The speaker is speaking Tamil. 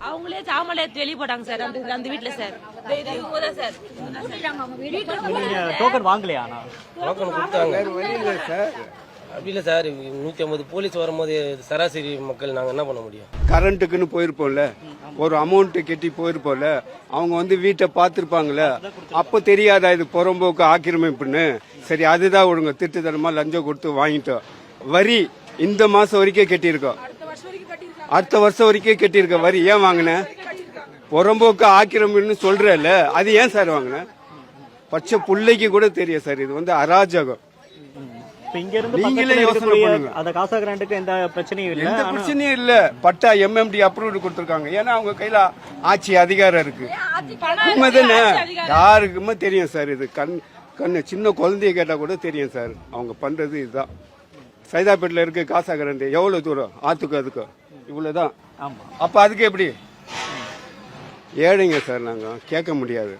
அவங்களே சாமலை வெளியே போட்டாங்க சார் அந்த வீட்டுல சார். நீங்க டோக்கன் வாங்கலையா? டோக்கன் கொடுத்தாங்க சார். அப்படி இல்லை சார், 150 போலீஸ் வரும்போது சராசரி மக்கள் நாங்கள் என்ன பண்ண முடியும்? கரண்ட்டுக்குன்னு போயிருப்போம்ல, ஒரு அமௌண்ட் கட்டி போயிருப்போம்ல, அவங்க வந்து வீட்டை பார்த்துருப்பாங்கல்ல, அப்போ தெரியாதா இது புறம்போக்கு ஆக்கிரமிப்புன்னு? சரி, அதுதான் ஒழுங்கு திட்டுத்தனமா லஞ்சம் கொடுத்து வாங்கிட்டோம். வரி இந்த மாசம் வரைக்கும் கட்டியிருக்கோம், அடுத்த வருஷம் வரைக்கும் கட்டியிருக்க. வரி ஏன் வாங்கின? புறம்போக்கு ஆக்கிரமிப்புன்னு சொல்றல, அது ஏன் சார் வாங்கின? பச்சை பிள்ளைக்கு கூட தெரியும் சார், இது வந்து அராஜகம். நீங்களே யோசனை பண்ணுங்க. அந்த காசா கிராண்டுக்கு எந்த பிரச்சனையும் இல்ல, எந்த பிரச்சனையும் இல்ல. பட்டா MMD அப்ரூவ்டு கொடுத்திருக்காங்க. ஏன்னா அவங்க கையில ஆட்சி அதிகாரம் இருக்கு. உண்மைதானே? யாருக்குமே தெரியும் சார். இது கண்ணு சின்ன குழந்தைய கேட்டா கூட தெரியும் சார். அவங்க பண்றது இதுதான். சைதாப்பேட்டில் இருக்கு காசா கிராண்டு, எவ்வளவு தூரம்? ஆத்துக்கு அதுக்கும் இவ்வளவுதான். அப்ப அதுக்கு எப்படி? ஏழைங்க சார், நாங்க கேட்க முடியாது.